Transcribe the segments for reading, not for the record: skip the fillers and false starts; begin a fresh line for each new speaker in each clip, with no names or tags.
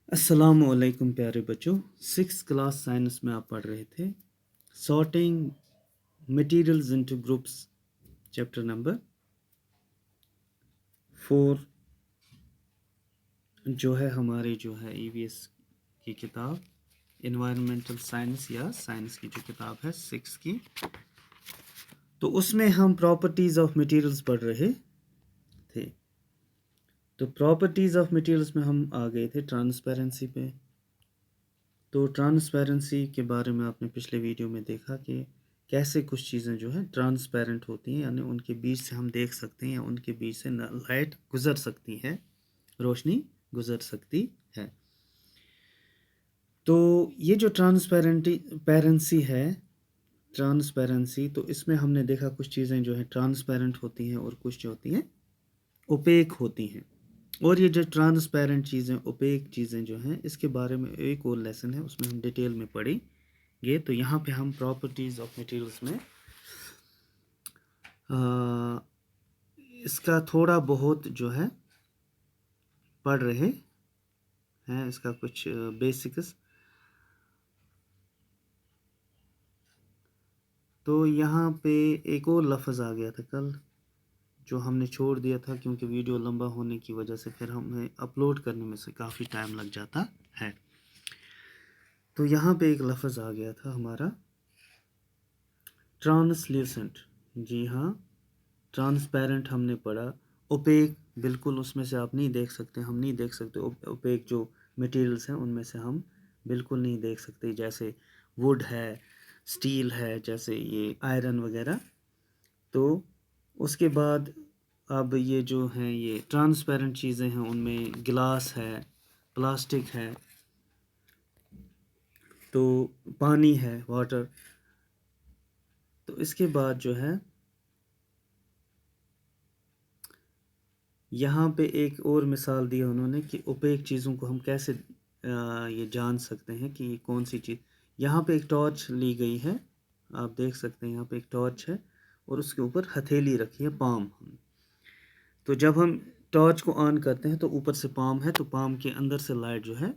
अस्सलाम वालेकुम प्यारे बच्चों। 6th क्लास साइंस में आप पढ़ रहे थे sorting materials into groups, chapter number 4 जो है हमारी ईवीएस की किताब एनवायरमेंटल साइंस या साइंस की जो किताब है 6 की, तो उसमें हम प्रॉपर्टीज़ ऑफ मटेरियल्स पढ़ रहे थे। तो प्रॉपर्टीज़ ऑफ मटेरियल्स में हम आ गए थे ट्रांसपेरेंसी पे। तो ट्रांसपेरेंसी के बारे में आपने पिछले वीडियो में देखा कि कैसे कुछ चीज़ें जो है ट्रांसपेरेंट होती हैं, यानी उनके बीच से हम देख सकते हैं या उनके बीच से लाइट गुजर सकती है, रोशनी गुजर सकती है। तो ये जो ट्रांसपेरेंसी तो इसमें हमने देखा कुछ चीज़ें जो है ट्रांसपेरेंट होती हैं और कुछ जो होती हैं ओपेक होती हैं। और ये जो ट्रांसपेरेंट चीज़ें, ओपेक चीज़ें जो हैं, इसके बारे में एक और लेसन है, उसमें हम डिटेल में पढ़ेंगे। तो यहाँ पे हम प्रॉपर्टीज़ ऑफ मटेरियल्स में इसका थोड़ा बहुत जो है पढ़ रहे हैं, इसका कुछ बेसिक्स। तो यहाँ पे एक और लफ्ज़ आ गया था कल जो हमने छोड़ दिया था, क्योंकि वीडियो लंबा होने की वजह से फिर हमें अपलोड करने में से काफ़ी टाइम लग जाता है। तो यहाँ पे एक लफ्ज़ आ गया था हमारा ट्रांसल्यूसेंट। जी हाँ, ट्रांसपेरेंट हमने पढ़ा। ओपेक बिल्कुल उसमें से आप नहीं देख सकते, हम नहीं देख सकते। ओपेक जो मटेरियल्स हैं उनमें से हम बिल्कुल नहीं देख सकते, जैसे वुड है, स्टील है, जैसे ये आयरन वगैरह। तो उसके बाद अब ये जो हैं ये ट्रांसपेरेंट चीज़ें हैं, उनमें गिलास है, प्लास्टिक है, तो पानी है, वाटर। तो इसके बाद जो है यहाँ पे एक और मिसाल दी है उन्होंने कि ओपेक चीज़ों को हम कैसे ये जान सकते हैं कि कौन सी चीज़। यहाँ पे एक टॉर्च ली गई है, आप देख सकते हैं यहाँ पे एक टॉर्च है और उसके ऊपर हथेली रखी है, पाम। तो जब हम टॉर्च को ऑन करते हैं तो ऊपर से पाम है, तो पाम के अंदर से लाइट जो है,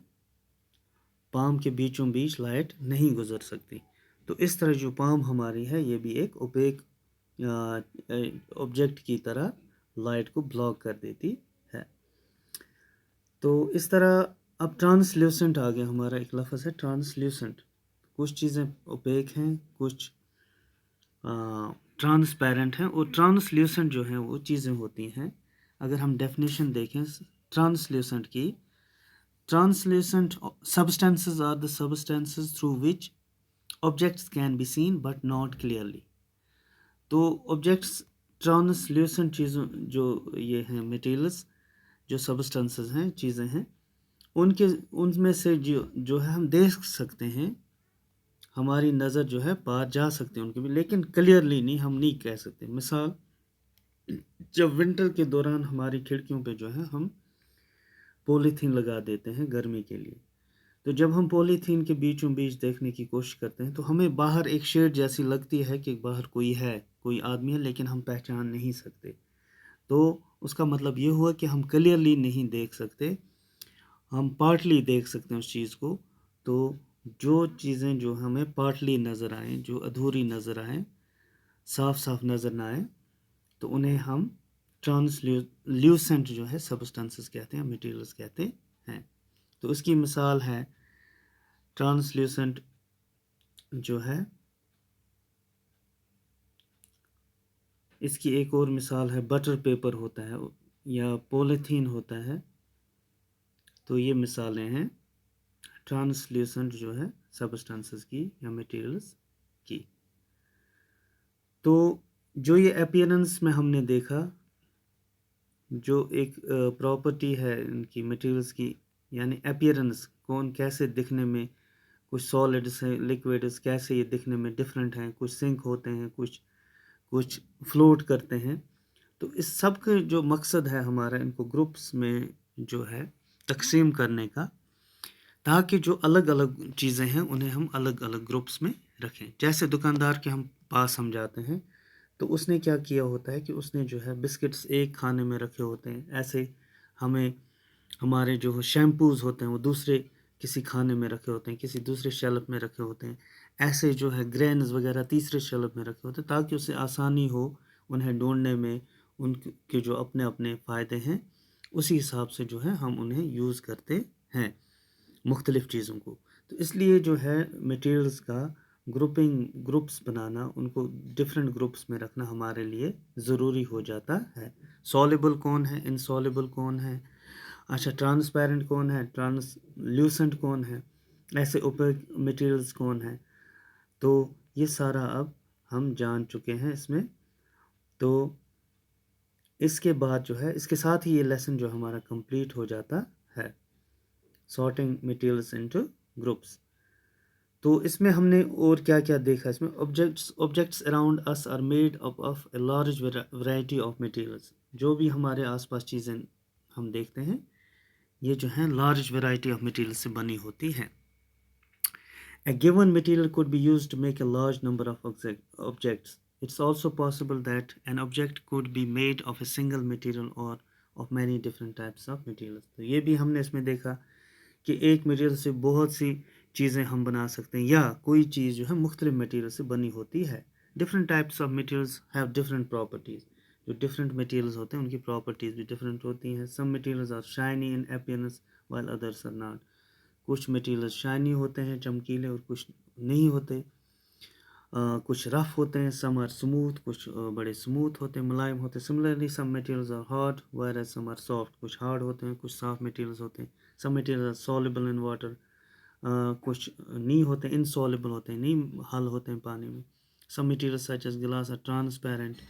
पाम के बीचों बीच लाइट नहीं गुजर सकती। तो इस तरह जो पाम हमारी है ये भी एक ओपेक ऑब्जेक्ट की तरह लाइट को ब्लॉक कर देती है। तो इस तरह अब ट्रांसल्यूसेंट आ गया, हमारा एक लफ्ज़ है ट्रांसल्यूसेंट। कुछ चीज़ें ओपेक हैं, कुछ ट्रांसपेरेंट हैं, और ट्रांसल्यूसेंट जो हैं वो चीज़ें होती हैं। अगर हम डेफिनेशन देखें ट्रांसल्यूसेंट की, translucent substances are the substances through which objects can be seen but not clearly। तो ऑब्जेक्ट्स ट्रांसल्यूसेंट चीज़ों जो ये हैं मटेरियल्स, जो सब्सटेंसेस हैं, चीज़ें हैं, उनमें से जो है हम देख सकते हैं, हमारी नज़र जो है पार जा सकते हैं उनके भी, लेकिन क्लियरली नहीं, हम नहीं कह सकते। मिसाल, जब विंटर के दौरान हमारी खिड़कियों पे जो है हम पॉलीथीन लगा देते हैं गर्मी के लिए, तो जब हम पॉलीथीन के बीचों बीच देखने की कोशिश करते हैं तो हमें बाहर एक शेड जैसी लगती है कि बाहर कोई है, कोई आदमी है, लेकिन हम पहचान नहीं सकते। तो उसका मतलब ये हुआ कि हम क्लियरली नहीं देख सकते, हम पार्टली देख सकते हैं उस चीज़ को। तो जो चीज़ें जो हमें पार्टली नज़र आएँ, जो अधूरी नज़र आएँ, साफ साफ नज़र ना आए, तो उन्हें हम ट्रांसल्यूसेंट जो है सब्सटेंसेस कहते हैं, मटेरियल्स कहते हैं। तो उसकी मिसाल है ट्रांसल्यूसेंट जो है, इसकी एक और मिसाल है बटर पेपर होता है या पॉलीथीन होता है। तो ये मिसालें हैं ट्रांसल्यूसेंट जो है सब्सटेंसेस की या मटेरियल्स की। तो जो ये अपीयरेंस में हमने देखा, जो एक प्रॉपर्टी है इनकी मटेरियल्स की, यानी अपीयरेंस, कौन कैसे दिखने में, कुछ सॉलिड्स हैं, लिक्विड्स कैसे ये दिखने में डिफरेंट हैं, कुछ सिंक होते हैं, कुछ कुछ फ्लोट करते हैं। तो इस सब का जो मकसद है हमारा, इनको ग्रुप्स में जो है तकसीम करने का, ताकि जो अलग अलग चीज़ें हैं उन्हें हम अलग अलग ग्रुप्स में रखें। जैसे दुकानदार के हम पास हम जाते हैं तो उसने क्या किया होता है कि उसने जो है बिस्किट्स एक खाने में रखे होते हैं, ऐसे हमें ہمارے جو شیمپوز ہوتے ہیں وہ دوسرے کسی کھانے میں رکھے ہوتے ہیں، کسی دوسرے شیلف میں رکھے ہوتے ہیں، ایسے جو ہے گرینز وغیرہ تیسرے شیلف میں رکھے ہوتے ہیں تاکہ اسے آسانی ہو انہیں ڈھونڈنے میں، ان کے جو اپنے اپنے فائدے ہیں اسی حساب سے جو ہے ہم انہیں یوز کرتے ہیں مختلف چیزوں کو. تو اس لیے جو ہے میٹیریلز کا گروپس بنانا، ان کو ڈفرینٹ گروپس میں رکھنا ہمارے لیے ضروری ہو جاتا ہے. سالیبل کون ہے، انسالیبل کون ہے، اچھا ٹرانسپیرنٹ کون ہے، ٹرانسلیوسنٹ کون ہے، ایسے اوپیک میٹیریلز کون ہیں. تو یہ سارا اب ہم جان چکے ہیں اس میں. تو اس کے بعد جو ہے اس کے ساتھ ہی یہ لیسن جو ہمارا کمپلیٹ ہو جاتا ہے، سارٹنگ میٹیریلز انٹو گروپس. تو اس میں ہم نے اور کیا کیا دیکھا، اس میں objects around us are made up of a large variety of materials. جو بھی ہمارے آس پاس چیزیں ہم دیکھتے ہیں یہ جو ہیں لارج ورائٹی آف میٹیریل سے بنی ہوتی ہیں. A given material could be used to make a large number of objects. It's also possible that an object could be made of a single material or of many different types of materials. تو یہ بھی ہم نے اس میں دیکھا کہ ایک material سے بہت سی چیزیں ہم بنا سکتے ہیں، یا کوئی چیز جو ہے مختلف میٹیریل سے بنی ہوتی ہے. Different types of materials have different properties. جو ڈفرینٹ میٹیریلز ہوتے ہیں ان کی پراپرٹیز بھی ڈفرینٹ ہوتی ہیں. Some materials are shiny in appearance while others are not. کچھ میٹیریلز شائنی ہوتے ہیں، چمکیلے، اور کچھ نہیں ہوتے. کچھ رف ہوتے ہیں، سم آر اسموتھ، کچھ بڑے اسموتھ ہوتے ہیں، ملائم ہوتے ہیں. Similarly some materials are hard whereas some are soft. کچھ ہارڈ ہوتے ہیں، کچھ سافٹ میٹیریلز ہوتے ہیں. Some materials are soluble in water. کچھ نہیں ہوتے، انسالبل ہوتے ہیں، نہیں حل ہوتے ہیں پانی میں. Some materials such as glass are transparent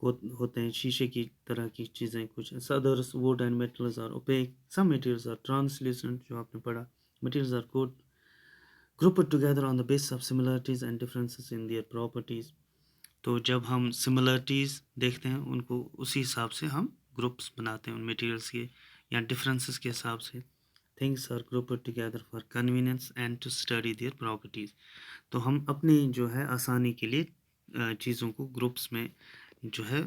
ہوتے ہیں، شیشے کی طرح کی چیزیں. کچھ others wood and metals are opaque. Some materials are translucent, جو آپ نے پڑھا. Materials are grouped together on the basis of similarities and differences in their properties. تو جب ہم سملرٹیز دیکھتے ہیں ان کو اسی حساب سے ہم گروپس بناتے ہیں ان میٹیریلس کے، یا ڈفرینسز کے حساب سے. Things are grouped together for convenience and to study their properties. تو ہم اپنی جو ہے آسانی کے لیے چیزوں کو گروپس میں جو ہے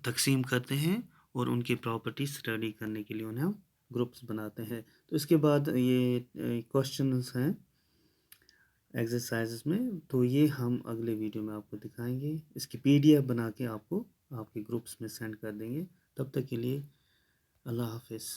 تقسیم کرتے ہیں اور ان کی پراپرٹی اسٹڈی کرنے کے لیے انہیں ہم گروپس بناتے ہیں. تو اس کے بعد یہ کوشچنز ہیں ایکسرسائزز میں، تو یہ ہم اگلے ویڈیو میں آپ کو دکھائیں گے. اس کی PDF بنا کے آپ کو آپ کے گروپس میں سینڈ کر دیں گے. تب تک کے لیے اللہ حافظ.